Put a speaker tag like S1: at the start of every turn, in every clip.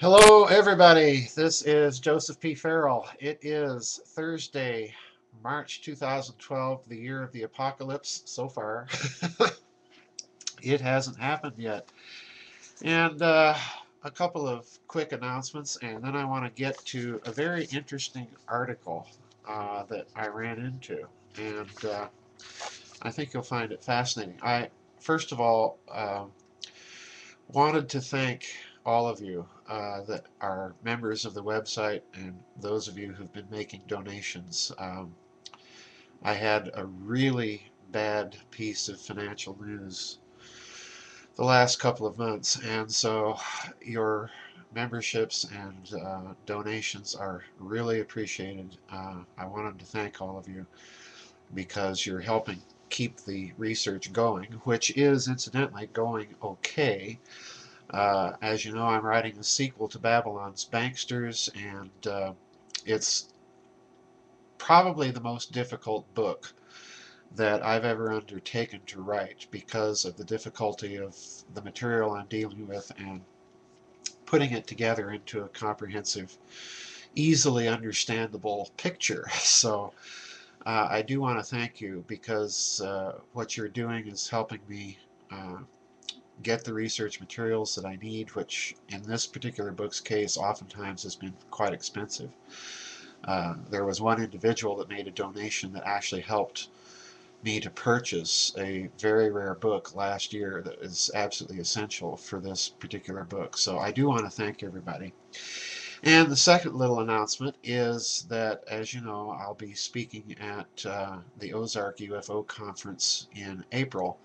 S1: Hello, everybody. This is Joseph P. Farrell. It is Thursday, March 2012, the year of the apocalypse so far. It hasn't happened yet. And a couple of quick announcements, and then I want to get to a very interesting article that I ran into. And I think you'll find it fascinating. First of all, wanted to thank all of you that are members of the website and those of you who've been making donations. I had a really bad piece of financial news the last couple of months, and so your memberships and donations are really appreciated. I wanted to thank all of you because you're helping keep the research going, which is incidentally going okay. As you know, I'm writing a sequel to Babylon's Banksters, and it's probably the most difficult book that I've ever undertaken to write because of the difficulty of the material I'm dealing with and putting it together into a comprehensive, easily understandable picture. So I do want to thank you because what you're doing is helping me get the research materials that I need, which in this particular book's case oftentimes has been quite expensive. There was one individual that made a donation that actually helped me to purchase a very rare book last year that is absolutely essential for this particular book. So I do want to thank everybody. And the second little announcement is that, as you know, I'll be speaking at the Ozark UFO Conference in April.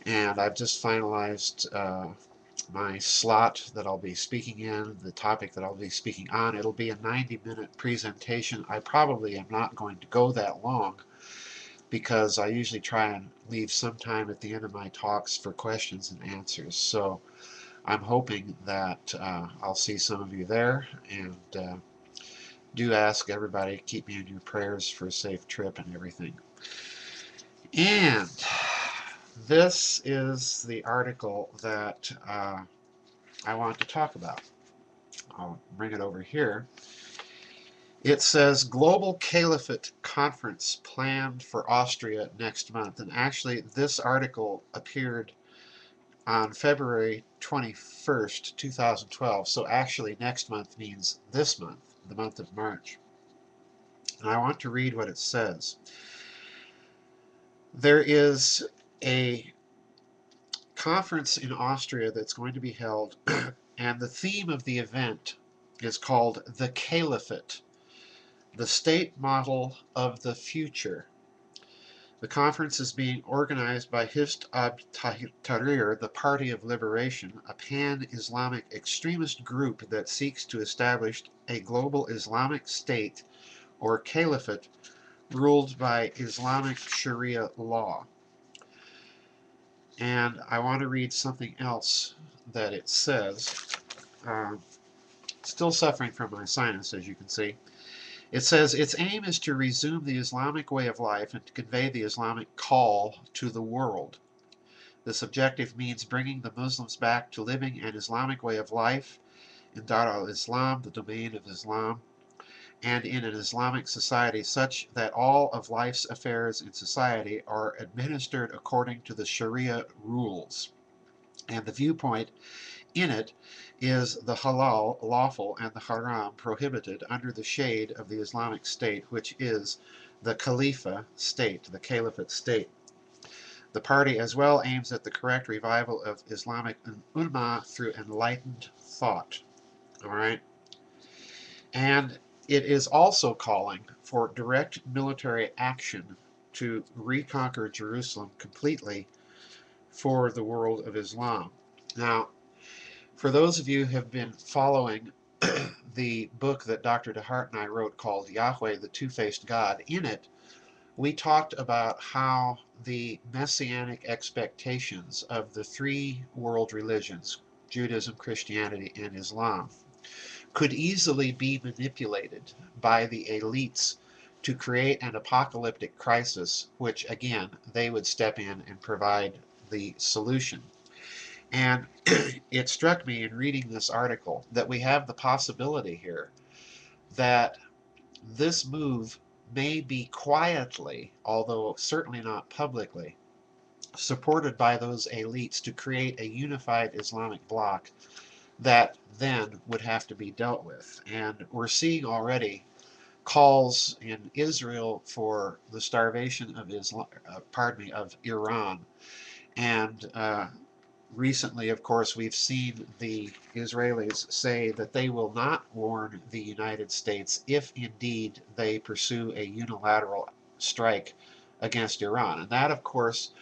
S1: And I've just finalized my slot that I'll be speaking in, the topic that I'll be speaking on. It'll be a 90-minute presentation. I probably am not going to go that long because I usually try and leave some time at the end of my talks for questions and answers. So I'm hoping that I'll see some of you there, and do ask everybody to keep me in your prayers for a safe trip and everything. And this is the article that I want to talk about. I'll bring it over here. It says Global Caliphate Conference planned for Austria next month. And actually, this article appeared on February 21st, 2012. So actually, next month means this month, the month of March. And I want to read what it says. There is a conference in Austria that's going to be held, and the theme of the event is called the Caliphate, the state model of the future. The conference is being organized by Hizb ut-Tahrir, the Party of Liberation, a pan-Islamic extremist group that seeks to establish a global Islamic state or caliphate ruled by Islamic Sharia law. And I want to read something else that it says. Still suffering from my sinus, as you can see. It says its aim is to resume the Islamic way of life and to convey the Islamic call to the world. This objective means bringing the Muslims back to living an Islamic way of life in Dar al-Islam, the domain of Islam, and in an Islamic society such that all of life's affairs in society are administered according to the Sharia rules. And the viewpoint in it is the halal lawful and the haram prohibited under the shade of the Islamic State, which is the Khalifa state, the Caliphate state. The party as well aims at the correct revival of Islamic ummah through enlightened thought. All right? And it is also calling for direct military action to reconquer Jerusalem completely for the world of Islam. Now, for those of you who have been following the book that Dr. DeHart and I wrote called Yahweh, the Two-Faced God, in it, we talked about how the messianic expectations of the three world religions, Judaism, Christianity, and Islam, could easily be manipulated by the elites to create an apocalyptic crisis, which, again, they would step in and provide the solution. And it struck me in reading this article that we have the possibility here that this move may be quietly, although certainly not publicly, supported by those elites to create a unified Islamic bloc that then would have to be dealt with. And we're seeing already calls in Israel for the starvation of of Iran. And recently, of course, we've seen the Israelis say that they will not warn the United States if indeed they pursue a unilateral strike against Iran. And that, of course,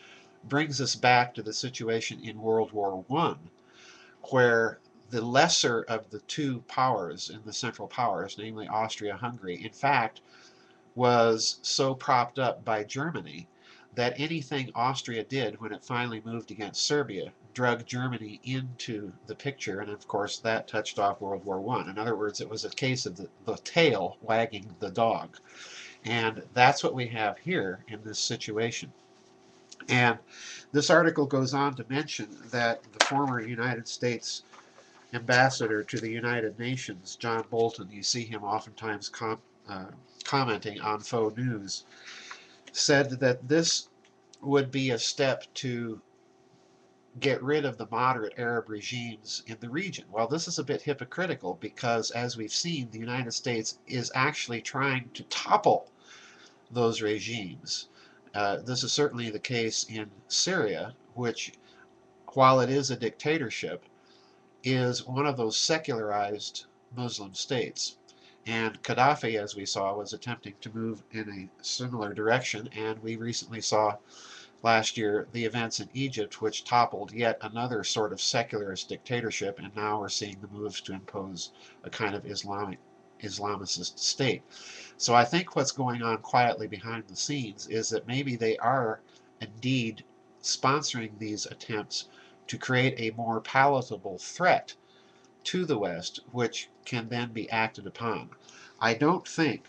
S1: brings us back to the situation in World War I, where the lesser of the two powers in the Central Powers, namely Austria-Hungary, in fact, was so propped up by Germany that anything Austria did when it finally moved against Serbia drug Germany into the picture, and of course that touched off World War I. In other words, it was a case of the tail wagging the dog. And that's what we have here in this situation. And this article goes on to mention that the former United States ambassador to the United Nations, John Bolton, you see him oftentimes commenting on faux news, said that this would be a step to get rid of the moderate Arab regimes in the region. Well, this is a bit hypocritical because, as we've seen, the United States is actually trying to topple those regimes. This is certainly the case in Syria, which, while it is a dictatorship, is one of those secularized Muslim states. And Gaddafi, as we saw, was attempting to move in a similar direction, and we recently saw last year the events in Egypt, which toppled yet another sort of secularist dictatorship, and now we're seeing the moves to impose a kind of Islamicist state. So I think what's going on quietly behind the scenes is that maybe they are indeed sponsoring these attempts to create a more palatable threat to the West, which can then be acted upon. I don't think,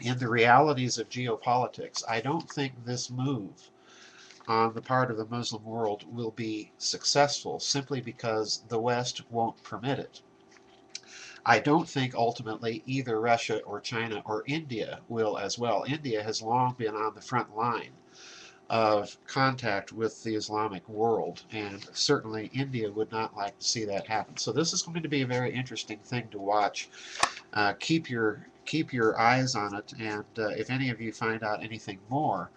S1: in the realities of geopolitics, I don't think this move on the part of the Muslim world will be successful simply because the West won't permit it. I don't think ultimately either Russia or China or India will as well. India has long been on the front line of contact with the Islamic world, and certainly India would not like to see that happen. So this is going to be a very interesting thing to watch. Keep your eyes on it, and if any of you find out anything more,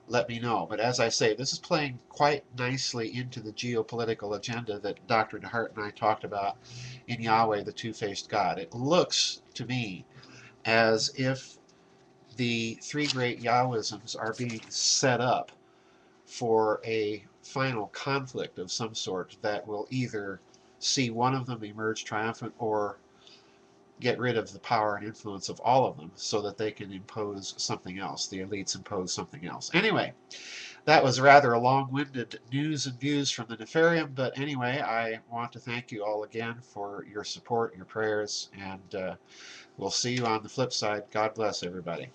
S1: let me know. But as I say, this is playing quite nicely into the geopolitical agenda that Dr. DeHart and I talked about in Yahweh, the Two-Faced God. It looks to me as if the three great Yahwisms are being set up for a final conflict of some sort that will either see one of them emerge triumphant or get rid of the power and influence of all of them so that they can impose something else. The elites impose something else. Anyway, that was rather a long-winded news and views from the Nefarium, but anyway, I want to thank you all again for your support, your prayers, and we'll see you on the flip side. God bless everybody.